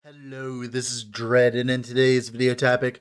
Hello, this is Dread, and in today's video topic,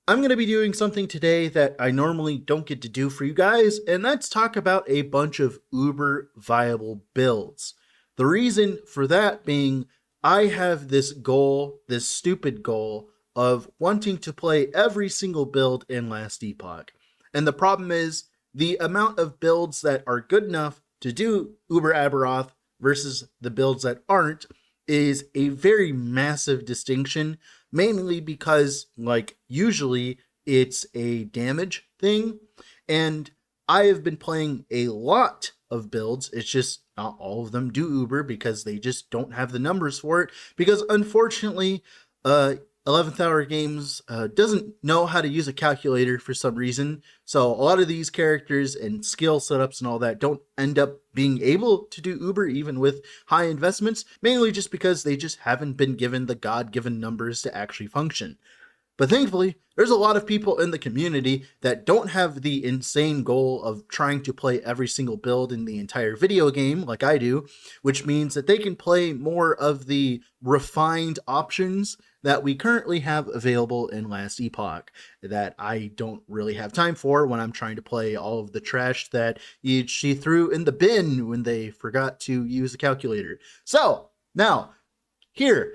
I'm going to be doing something today that I normally don't get to do for you guys, and that's talk about a bunch of uber viable builds. The reason for that being, I have this goal, this stupid goal, of wanting to play every single build in Last Epoch. And the problem is, the amount of builds that are good enough to do Uber Aberoth versus the builds that aren't is a very massive distinction, mainly because, like, usually it's a damage thing, and I have been playing a lot of builds. It's just not all of them do Uber because they just don't have the numbers for it, because unfortunately, 11th Hour Games doesn't know how to use a calculator for some reason. So a lot of these characters and skill setups and all that don't end up being able to do Uber even with high investments, mainly just because they just haven't been given the God-given numbers to actually function. But thankfully, there's a lot of people in the community that don't have the insane goal of trying to play every single build in the entire video game like I do, which means that they can play more of the refined options that we currently have available in Last Epoch that I don't really have time for when I'm trying to play all of the trash that she threw in the bin when they forgot to use a calculator. So, now, here,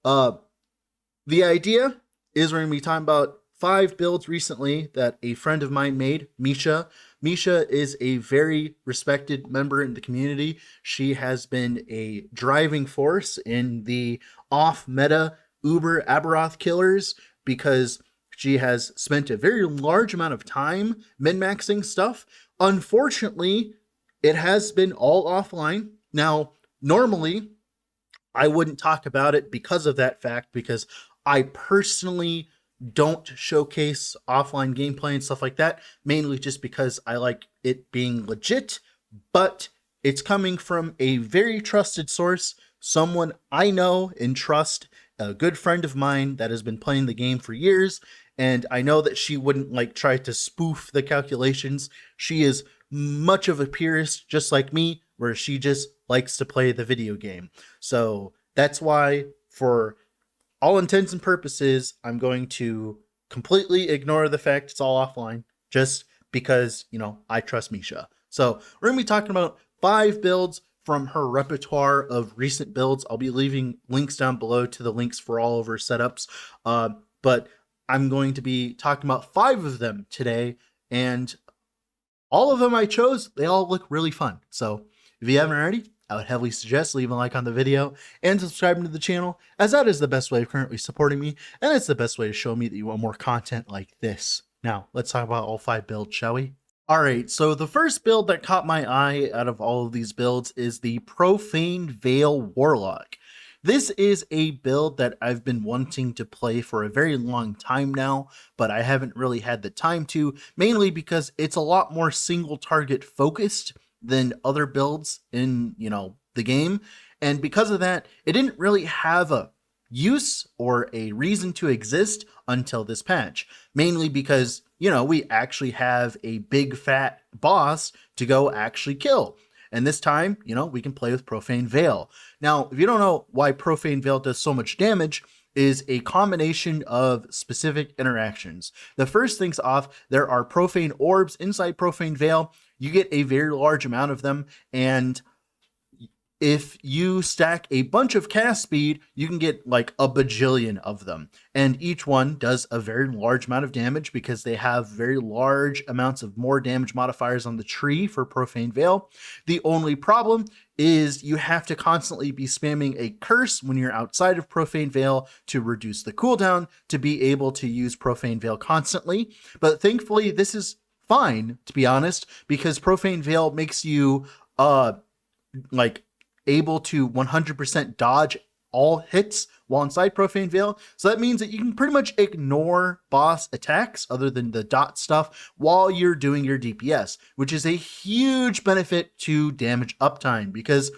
the idea is we're going to be talking about 5 builds recently that a friend of mine made, Misha. Misha is a very respected member in the community. She has been a driving force in the off-meta Uber Aberoth killers because she has spent a very large amount of time min-maxing stuff. Unfortunately, it has been all offline. Now, normally, I wouldn't talk about it because of that fact, because I personally don't showcase offline gameplay and stuff like that, mainly just because I like it being legit, but it's coming from a very trusted source, someone I know and trust, a good friend of mine that has been playing the game for years, and I know that she wouldn't like try to spoof the calculations. She is much of a purist, just like me, where she just likes to play the video game. So that's why, for all intents and purposes, I'm going to completely ignore the fact it's all offline, just because, I trust Misha. So we're going to be talking about 5 builds from her repertoire of recent builds. I'll be leaving links down below to the links for all of her setups. But I'm going to be talking about 5 of them today, and all of them I chose, they all look really fun. So if you haven't already, I would heavily suggest leaving a like on the video and subscribing to the channel, as that is the best way of currently supporting me, and it's the best way to show me that you want more content like this. Now, let's talk about all 5 builds, shall we? Alright, so the first build that caught my eye out of all of these builds is the Profane Veil Warlock. This is a build that I've been wanting to play for a very long time now, but I haven't really had the time to, mainly because it's a lot more single target focused than other builds in, the game. And because of that, it didn't really have a use or a reason to exist until this patch. Mainly because, we actually have a big fat boss to go actually kill. And this time, we can play with Profane Veil. Now, if you don't know why Profane Veil does so much damage, is a combination of specific interactions. The first things off, there are profane orbs inside Profane Veil. You get a very large amount of them, and if you stack a bunch of cast speed, you can get like a bajillion of them. And each one does a very large amount of damage because they have very large amounts of more damage modifiers on the tree for Profane Veil. The only problem is you have to constantly be spamming a curse when you're outside of Profane Veil to reduce the cooldown to be able to use Profane Veil constantly. But thankfully, this is fine, to be honest, because Profane Veil makes you able to 100% dodge all hits while inside Profane Veil. So that means that you can pretty much ignore boss attacks other than the dot stuff while you're doing your DPS, which is a huge benefit to damage uptime, because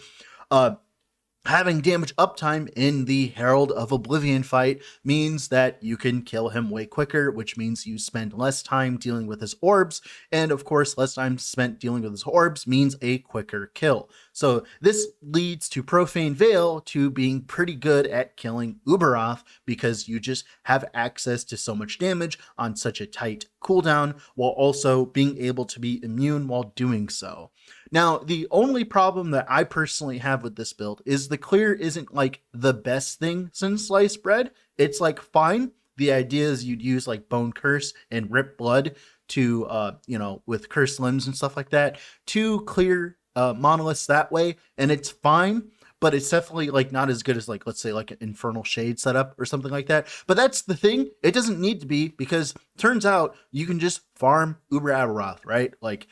Having damage uptime in the Herald of Oblivion fight means that you can kill him way quicker, which means you spend less time dealing with his orbs, and of course, less time spent dealing with his orbs means a quicker kill. So this leads to Profane Veil to being pretty good at killing Uberoth because you just have access to so much damage on such a tight cooldown, while also being able to be immune while doing so. Now, the only problem that I personally have with this build is the clear isn't like the best thing since sliced bread. It's like fine. The idea is you'd use like Bone Curse and Rip Blood to, with Cursed Limbs and stuff like that to clear monoliths that way, and it's fine. But it's definitely like not as good as like, let's say like an Infernal Shade setup or something like that. But that's the thing. It doesn't need to be, because turns out you can just farm Uber Aberoth, right? Like,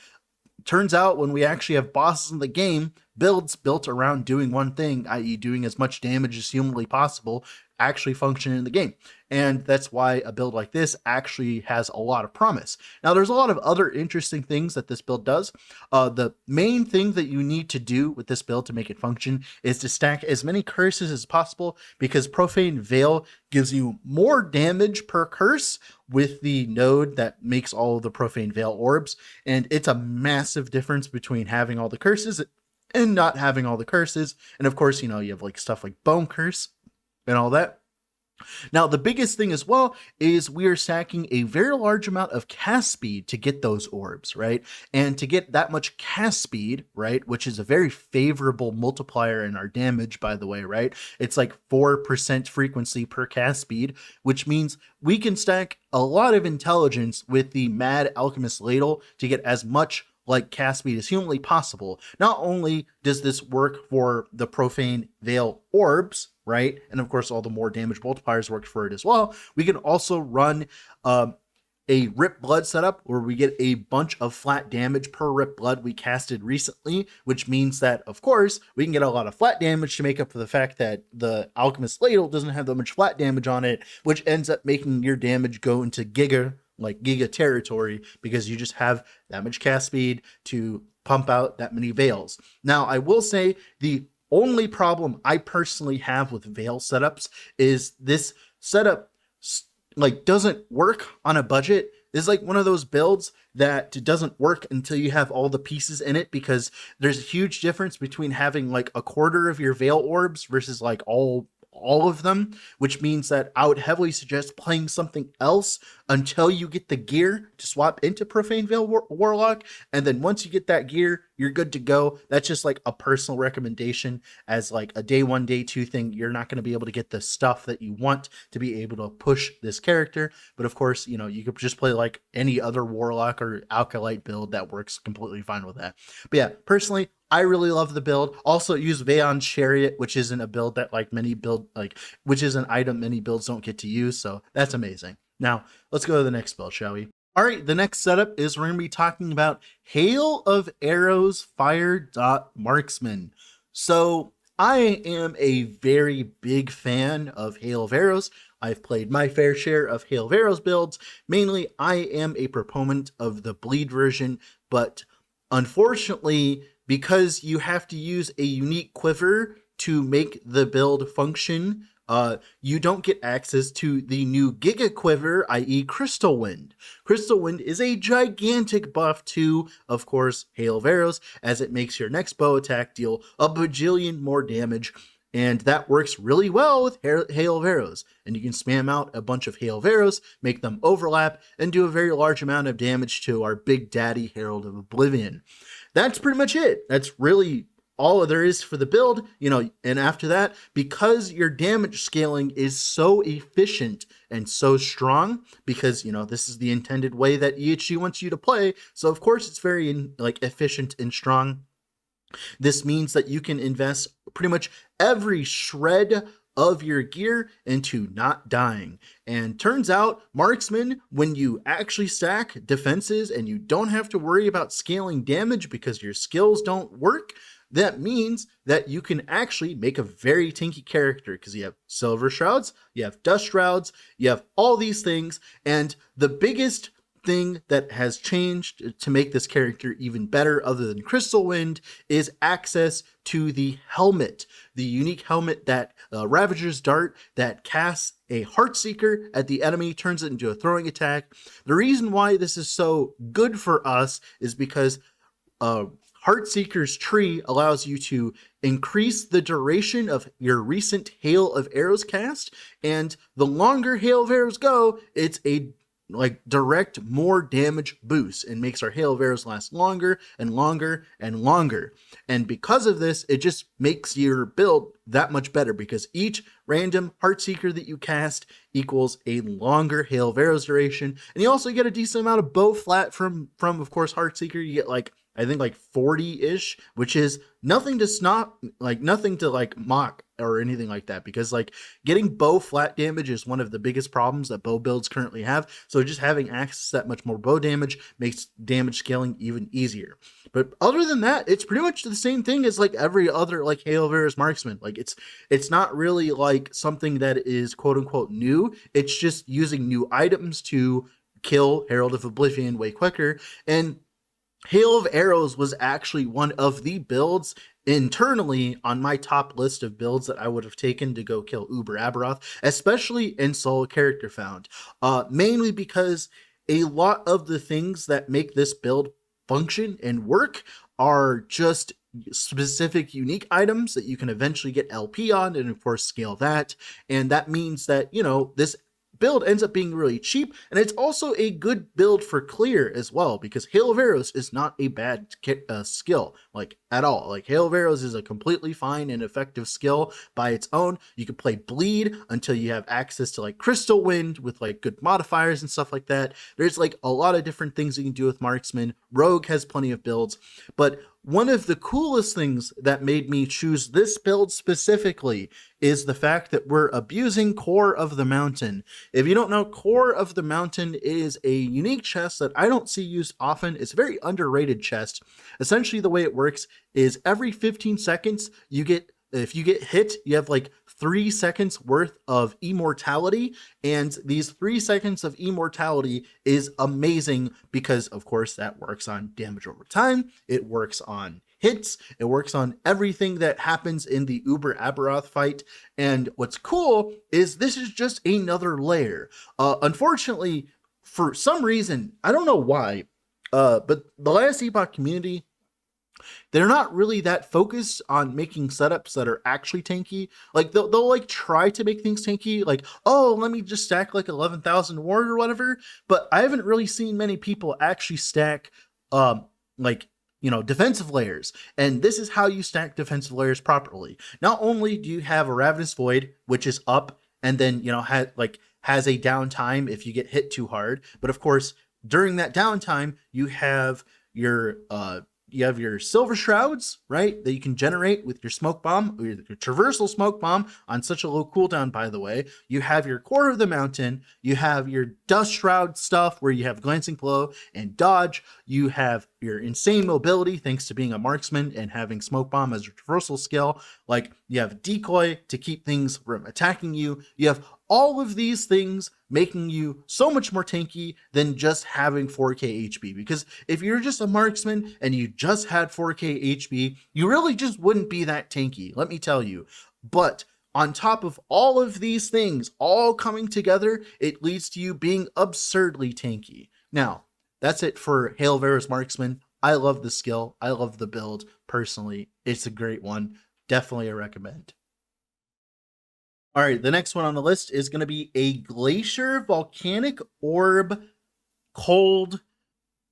turns out when we actually have bosses in the game, builds built around doing one thing, i.e. doing as much damage as humanly possible, actually function in the game. And that's why a build like this actually has a lot of promise. Now, there's a lot of other interesting things that this build does. The main thing that you need to do with this build to make it function is to stack as many curses as possible, because Profane Veil gives you more damage per curse with the node that makes all of the Profane Veil orbs. And it's a massive difference between having all the curses and not having all the curses. And of course, you have like stuff like Bone Curse and all that. Now, the biggest thing as well is we are stacking a very large amount of cast speed to get those orbs, right? And to get that much cast speed, right, which is a very favorable multiplier in our damage, by the way, right? It's like 4% frequency per cast speed, which means we can stack a lot of intelligence with the Mad Alchemist Ladle to get as much like cast speed as humanly possible. Not only does this work for the Profane Veil orbs, right? And of course, all the more damage multipliers work for it as well. We can also run a Rip Blood setup where we get a bunch of flat damage per Rip Blood we casted recently, which means that, of course, we can get a lot of flat damage to make up for the fact that the Alchemist Ladle doesn't have that much flat damage on it, which ends up making your damage go into Giga territory, because you just have that much cast speed to pump out that many veils. Now, I will say the only problem I personally have with veil setups is this setup doesn't work on a budget. It's like one of those builds that doesn't work until you have all the pieces in it, because there's a huge difference between having like a quarter of your veil orbs versus like all of them, which means that I would heavily suggest playing something else until you get the gear to swap into Profane Veil Warlock. And then once you get that gear, you're good to go. That's just like a personal recommendation as like a day 1, day 2 thing. You're not going to be able to get the stuff that you want to be able to push this character. But of course, you could just play like any other Warlock or Alkalite build that works completely fine with that. But yeah, personally, I really love the build. Also use Veon's Chariot, which isn't a build that which is an item many builds don't get to use. So that's amazing. Now let's go to the next build, shall we? All right, the next setup is we're going to be talking about Hail of Arrows Fire Dot Marksman. So I am a very big fan of Hail of Arrows. I've played my fair share of Hail of Arrows builds. Mainly, I am a proponent of the bleed version, but unfortunately, because you have to use a unique quiver to make the build function, you don't get access to the new Giga Quiver, i.e. Crystal Wind. Crystal Wind is a gigantic buff to, of course, Hail of Arrows, as it makes your next bow attack deal a bajillion more damage, and that works really well with Hail of Arrows. And you can spam out a bunch of Hail of Arrows, make them overlap, and do a very large amount of damage to our Big Daddy Herald of Oblivion. That's pretty much it. That's really all there is for the build, and after that, because your damage scaling is so efficient and so strong, because, this is the intended way that EHG wants you to play. So of course it's very efficient and strong. This means that you can invest pretty much every shred of your gear into not dying. And turns out, Marksman, when you actually stack defenses and you don't have to worry about scaling damage because your skills don't work, that means that you can actually make a very tanky character, because you have Silver Shrouds, you have Dust Shrouds, you have all these things, and the biggest thing that has changed to make this character even better, other than Crystal Wind, is access to the helmet, the unique helmet that Ravager's Dart that casts a Heartseeker at the enemy, turns it into a throwing attack. The reason why this is so good for us is because Heartseeker's tree allows you to increase the duration of your recent Hail of Arrows cast, and the longer Hail of Arrows go, it's a direct more damage boost and makes our Hail of Arrows last longer and longer and longer. And because of this, it just makes your build that much better, because each random Heartseeker that you cast equals a longer Hail of Arrows duration. And you also get a decent amount of bow flat from of course Heartseeker. You get I think 40-ish, which is nothing to mock or anything like that, because getting bow flat damage is one of the biggest problems that bow builds currently have. So just having access to that much more bow damage makes damage scaling even easier. But other than that, it's pretty much the same thing as every other Hail of Arrows marksman. It's not really something that is quote unquote new. It's just using new items to kill Herald of Oblivion way quicker. And Hail of Arrows was actually one of the builds internally on my top list of builds that I would have taken to go kill Uber Aberoth, especially in solo character found. Mainly because a lot of the things that make this build function and work are just specific unique items that you can eventually get LP on and of course scale that. And that means that, this build ends up being really cheap, and it's also a good build for clear as well, because Hail of Arrows is not a bad skill at all. Hail of Arrows is a completely fine and effective skill by its own. You can play Bleed until you have access to Crystal Wind with good modifiers and stuff like that. There's a lot of different things you can do with Marksman. Rogue has plenty of builds, but one of the coolest things that made me choose this build specifically is the fact that we're abusing Core of the Mountain. If you don't know, Core of the Mountain is a unique chest that I don't see used often. It's a very underrated chest. Essentially, the way it works is every 15 seconds, if you get hit, you have 3 seconds worth of immortality, and these 3 seconds of immortality is amazing because of course that works on damage over time, it works on hits, it works on everything that happens in the Uber Aberoth fight. And what's cool is this is just another layer. Unfortunately, for some reason, I don't know why, but the last Epoch community, they're not really that focused on making setups that are actually tanky. They'll try to make things tanky, oh, let me just stack 11,000 ward or whatever. But I haven't really seen many people actually stack defensive layers. And this is how you stack defensive layers properly. Not only do you have a Ravenous Void, which is up and then has a downtime if you get hit too hard, but of course during that downtime you have your Silver Shrouds, right, that you can generate with your Smoke Bomb, or your Traversal Smoke Bomb on such a low cooldown, by the way. You have your Core of the Mountain, you have your Dust Shroud stuff where you have Glancing Blow and Dodge, you have your insane mobility thanks to being a marksman and having Smoke Bomb as your traversal skill, you have Decoy to keep things from attacking you, you have all of these things making you so much more tanky than just having 4k HP. Because if you're just a marksman and you just had 4k HP, you really just wouldn't be that tanky, let me tell you. But on top of all of these things all coming together, it leads to you being absurdly tanky. Now, that's it for Hail of Arrows Marksman. I love the skill. I love the build. Personally, it's a great one. Definitely a recommend. All right, the next one on the list is going to be a Glacier Volcanic Orb Cold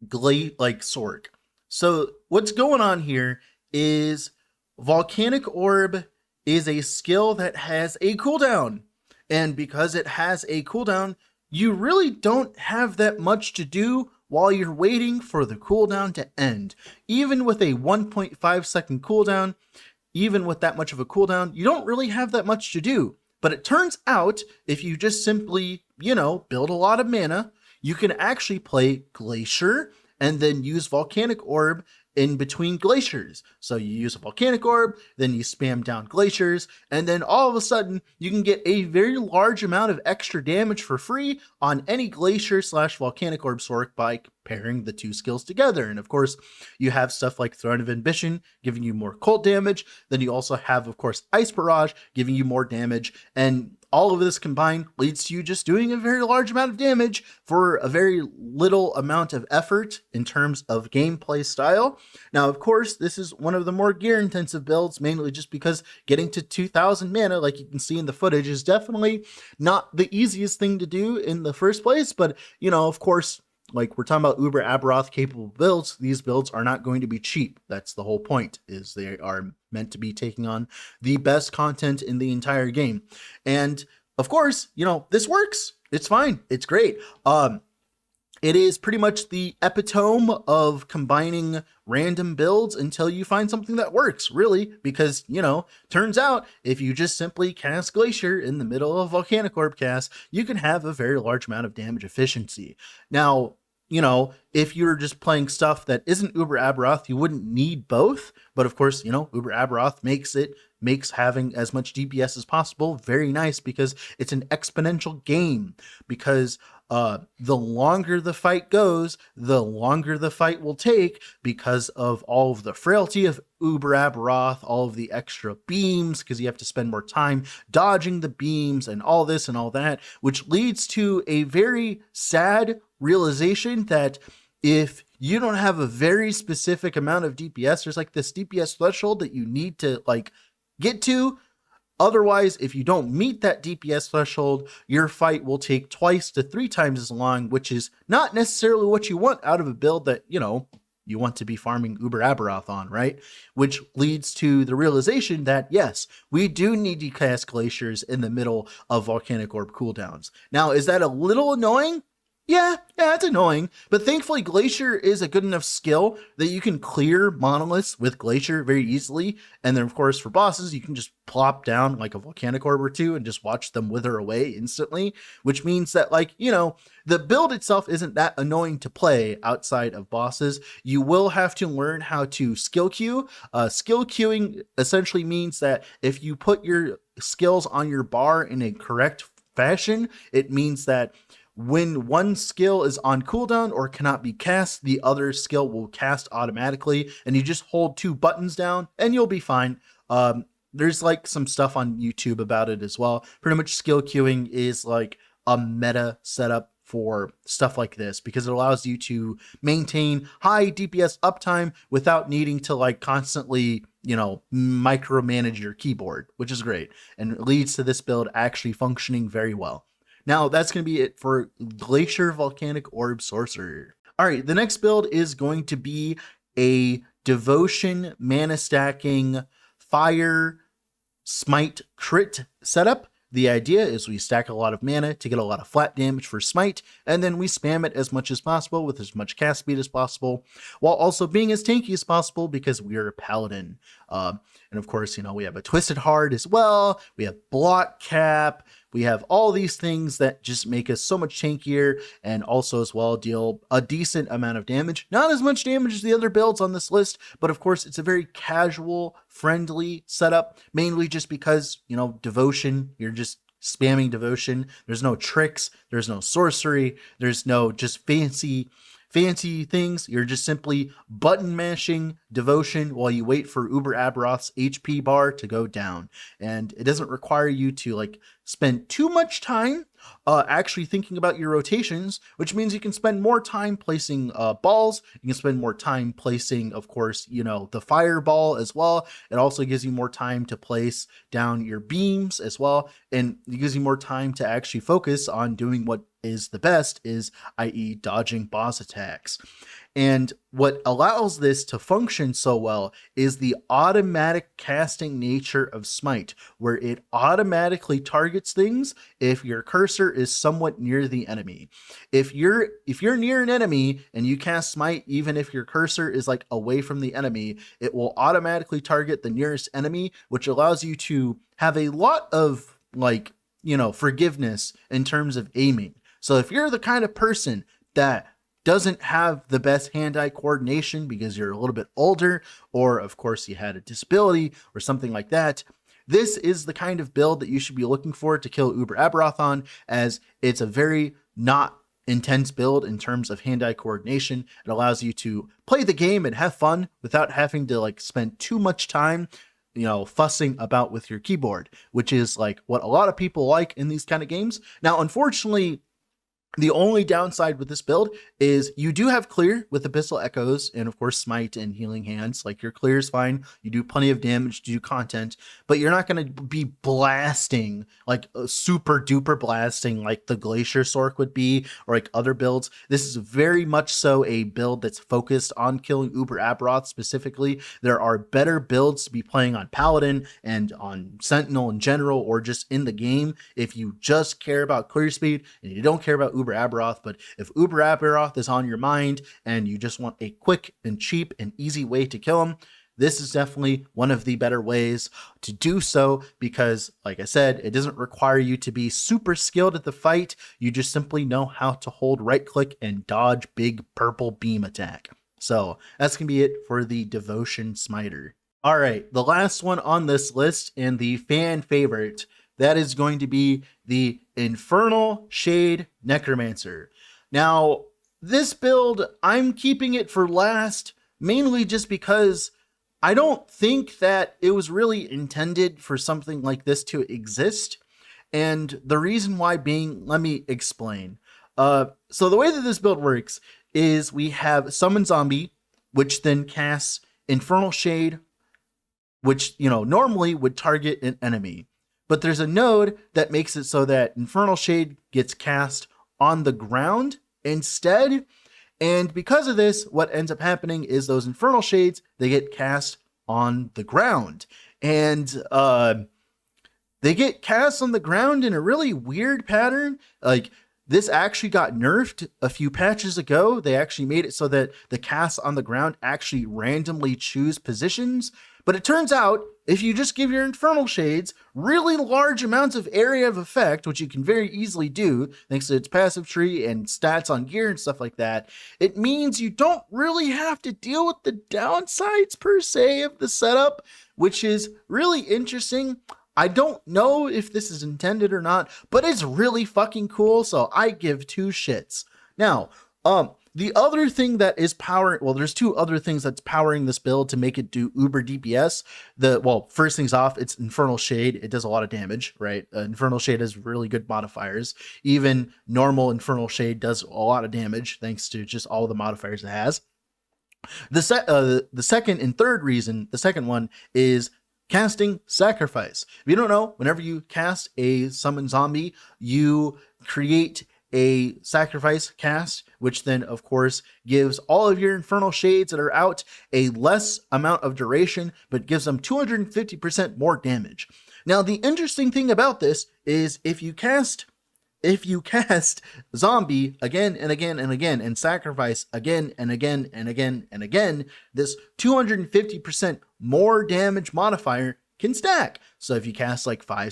Sorc. So what's going on here is Volcanic Orb is a skill that has a cooldown. And because it has a cooldown, you really don't have that much to do while you're waiting for the cooldown to end. Even with a 1.5 second cooldown, even with that much of a cooldown, you don't really have that much to do. But it turns out, if you just simply, build a lot of mana, you can actually play Glacier and then use Volcanic Orb in between glaciers. So you use a volcanic orb, then you spam down glaciers, and then all of a sudden you can get a very large amount of extra damage for free on any glacier slash volcanic orb Sorc by pairing the two skills together. And of course, you have stuff like Throne of Ambition giving you more cold damage. Then you also have, of course, Ice Barrage giving you more damage. And all of this combined leads to you just doing a very large amount of damage for a very little amount of effort in terms of gameplay style. Now, of course, this is one of the more gear intensive builds, mainly just because getting to 2000 mana, like you can see in the footage, is definitely not the easiest thing to do in the first place. But, you know, of course, like we're talking about Uber Aberoth capable builds, these builds are not going to be cheap. That's the whole point, is they are meant to be taking on the best content in the entire game. And of course, you know, this works. It's fine. It's great. It is pretty much the epitome of combining random builds until you find something that works, really, because, you know, turns out if you just simply cast Glacier in the middle of Volcanic Orb cast, you can have a very large amount of damage efficiency. Now, you know, if you're just playing stuff that isn't Uber Aberoth, you wouldn't need both. But of course, you know, Uber Aberoth makes having as much DPS as possible very nice, because it's an exponential game. Because the longer the fight goes, the longer the fight will take, because of all of the frailty of Uber Aberoth, all of the extra beams, because you have to spend more time dodging the beams and all this and all that, which leads to a very sad realization that if you don't have a very specific amount of DPS, there's like this DPS threshold that you need to like get to. Otherwise, if you don't meet that DPS threshold, your fight will take 2 to 3 times as long, which is not necessarily what you want out of a build that, you know, you want to be farming Uber Aberoth on, right? Which leads to the realization that, yes, we do need to cast Glaciers in the middle of Volcanic Orb cooldowns. Now, is that a little annoying? Yeah, it's annoying, but thankfully Glacier is a good enough skill that you can clear monoliths with Glacier very easily. And then, of course, for bosses, you can just plop down like a Volcanic Orb or two and just watch them wither away instantly, which means that, like, you know, the build itself isn't that annoying to play outside of bosses. You will have to learn how to skill queue. Skill queuing essentially means that if you put your skills on your bar in a correct fashion, it means that when one skill is on cooldown or cannot be cast, the other skill will cast automatically, and you just hold 2 buttons down and you'll be fine. There's like some stuff on YouTube about it as well. Pretty much skill queuing is like a meta setup for stuff like this, because it allows you to maintain high DPS uptime without needing to like constantly, you know, micromanage your keyboard, which is great. And it leads to this build actually functioning very well. Now, that's going to be it for Glacier Volcanic Orb Sorcerer. All right, the next build is going to be a Devotion mana stacking Fire Smite crit setup. The idea is we stack a lot of mana to get a lot of flat damage for Smite, and then we spam it as much as possible with as much cast speed as possible, while also being as tanky as possible because we are a Paladin. And of course, you know, we have a Twisted Heart as well. We have Block Cap. We have all these things that just make us so much tankier, and also as well deal a decent amount of damage. Not as much damage as the other builds on this list, but of course it's a very casual, friendly setup, mainly just because, you know, Devotion, you're just spamming Devotion. There's no tricks, there's no sorcery, there's no just fancy things. You're just simply button mashing Devotion while you wait for Uber Aberoth's HP bar to go down. And it doesn't require you to like spend too much time actually thinking about your rotations, which means you can spend more time placing balls. You can spend more time placing, of course, you know, the fireball as well. It also gives you more time to place down your beams as well, and it gives you more time to actually focus on doing what is the best, is i.e. dodging boss attacks. And what allows this to function so well is the automatic casting nature of Smite, where it automatically targets things if your cursor is somewhat near the enemy. If you're near an enemy and you cast Smite, even if your cursor is like away from the enemy, it will automatically target the nearest enemy, which allows you to have a lot of, like, you know, forgiveness in terms of aiming. So if you're the kind of person that doesn't have the best hand-eye coordination because you're a little bit older, or of course you had a disability or something like that, this is the kind of build that you should be looking for to kill Uber Aberoth on, as it's a very not intense build in terms of hand-eye coordination. It allows you to play the game and have fun without having to like spend too much time, you know, fussing about with your keyboard, which is like what a lot of people like in these kind of games. Now, unfortunately, the only downside with this build is you do have clear with Abyssal Echoes and of course Smite and Healing Hands. Like your clear is fine. You do plenty of damage to do content, but you're not going to be blasting like super duper blasting like the Glacier Sorc would be, or like other builds. This is very much so a build that's focused on killing Uber Aberoth specifically. There are better builds to be playing on Paladin and on Sentinel in general, or just in the game if you just care about clear speed and you don't care about Uber Aberoth. But if Uber Aberoth is on your mind and you just want a quick and cheap and easy way to kill him, this is definitely one of the better ways to do so, because like I said, it doesn't require you to be super skilled at the fight. You just simply know how to hold right click and dodge big purple beam attack. So that's gonna be it for the Devotion Smiter. All right, the last one on this list and the fan favorite, that is going to be the Infernal Shade Necromancer. Now, this build, I'm keeping it for last, mainly just because I don't think that it was really intended for something like this to exist. And the reason why being, let me explain. So the way that this build works is we have Summon Zombie, which then casts Infernal Shade, which, you know, normally would target an enemy. But there's a node that makes it so that Infernal Shade gets cast on the ground instead. And because of this, what ends up happening is those Infernal Shades, they get cast on the ground. And they get cast on the ground in a really weird pattern. Like, this actually got nerfed a few patches ago. They actually made it so that the casts on the ground actually randomly choose positions. But it turns out, if you just give your Infernal Shades really large amounts of area of effect, which you can very easily do thanks to its passive tree and stats on gear and stuff like that, it means you don't really have to deal with the downsides per se of the setup, which is really interesting. I don't know if this is intended or not, but it's really fucking cool, so I give two shits. Now, the other thing that is powering, well, there's two other things that's powering this build to make it do uber DPS. Well, first things off, it's Infernal Shade. It does a lot of damage, right? Infernal Shade has really good modifiers. Even normal Infernal Shade does a lot of damage thanks to just all the modifiers it has. The second and third reason, the second one is casting Sacrifice. If you don't know, whenever you cast a Summon Zombie, you create a Sacrifice cast, which then of course gives all of your Infernal Shades that are out a less amount of duration, but gives them 250% more damage. Now, the interesting thing about this is if you cast Zombie again and again and again, and Sacrifice again and again and again and again, this 250% more damage modifier can stack. So if you cast like five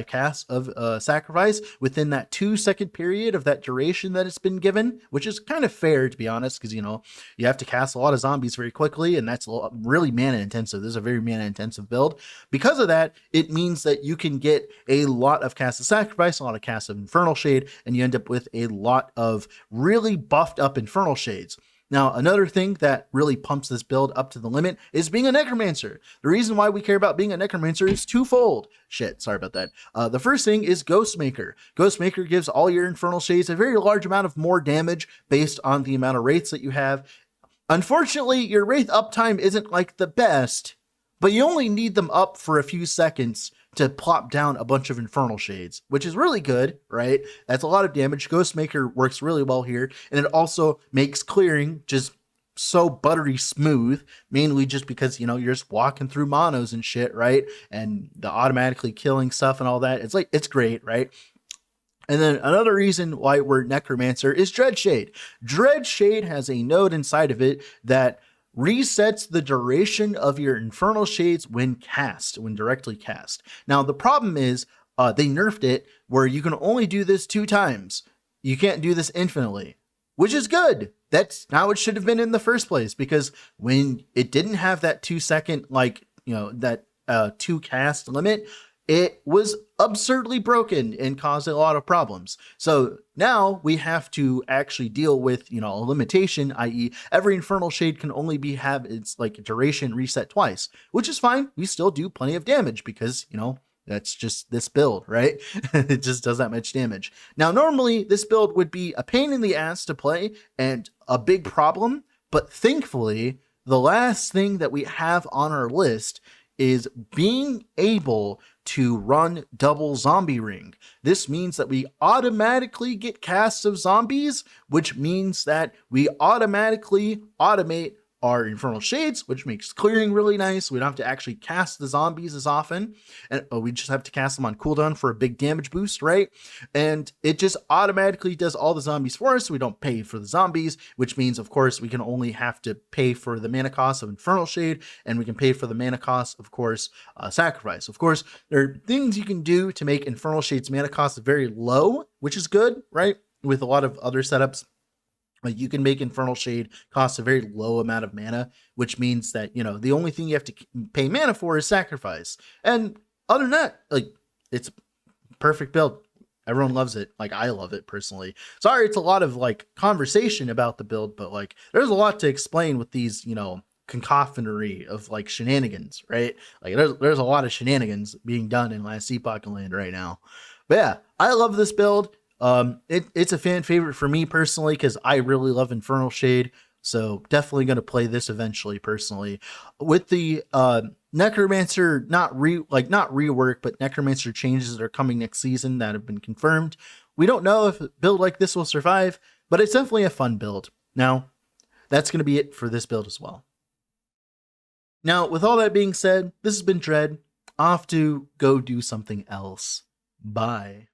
casts of Sacrifice within that 2-second period of that duration that it's been given, which is kind of fair to be honest, because you know you have to cast a lot of zombies very quickly, and that's really mana intensive. This is a very mana intensive build. Because of that, it means that you can get a lot of casts of Sacrifice, a lot of casts of Infernal Shade, and you end up with a lot of really buffed up Infernal Shades. Now, another thing that really pumps this build up to the limit is being a Necromancer. The reason why we care about being a Necromancer is twofold. Shit, sorry about that. The first thing is Ghostmaker. Ghostmaker gives all your Infernal Shades a very large amount of more damage based on the amount of wraiths that you have. Unfortunately, your wraith uptime isn't like the best, but you only need them up for a few seconds to plop down a bunch of Infernal Shades, which is really good, right? That's a lot of damage. Ghostmaker works really well here, and it also makes clearing just so buttery smooth, mainly just because, you know, you're just walking through monos and shit, right? And the automatically killing stuff and all that. It's like, it's great, right? And then another reason why we're Necromancer is Dreadshade. Dreadshade has a node inside of it that resets the duration of your Infernal Shades when directly cast. Now, the problem is they nerfed it where you can only do this 2 times. You can't do this infinitely, which is good. That's how it should have been in the first place, because when it didn't have that 2-second, like, that 2 cast limit, it was absurdly broken and caused a lot of problems. So now we have to actually deal with, a limitation, i.e. every Infernal Shade can only have its like duration reset twice, which is fine. We still do plenty of damage because, that's just this build, right? It just does that much damage. Now, normally this build would be a pain in the ass to play and a big problem, but thankfully, the last thing that we have on our list is being able to run double zombie ring. This means that we automatically get casts of zombies, which means that we automatically automate our Infernal Shades, which makes clearing really nice. We don't have to actually cast the zombies as often, and we just have to cast them on cooldown for a big damage boost, right? And it just automatically does all the zombies for us, so we don't pay for the zombies, which means, of course, we can only have to pay for the mana cost of Infernal Shade, and we can pay for the mana cost, of course, Sacrifice. Of course, there are things you can do to make Infernal Shade's mana cost very low, which is good, right? With a lot of other setups, like you can make Infernal Shade cost a very low amount of mana, which means that, the only thing you have to pay mana for is Sacrifice. And other than that, like, it's a perfect build. Everyone loves it. Like, I love it personally. Sorry, it's a lot of like conversation about the build, but like there's a lot to explain with these, cacophony of like shenanigans, right? Like there's a lot of shenanigans being done in Last Epoch land right now. But yeah, I love this build. It's a fan favorite for me personally, because I really love Infernal Shade. So definitely going to play this eventually personally. With the Necromancer, not rework, but Necromancer changes that are coming next season that have been confirmed. We don't know if a build like this will survive, but it's definitely a fun build. Now, that's going to be it for this build as well. Now, with all that being said, this has been Dread. Off to go do something else. Bye.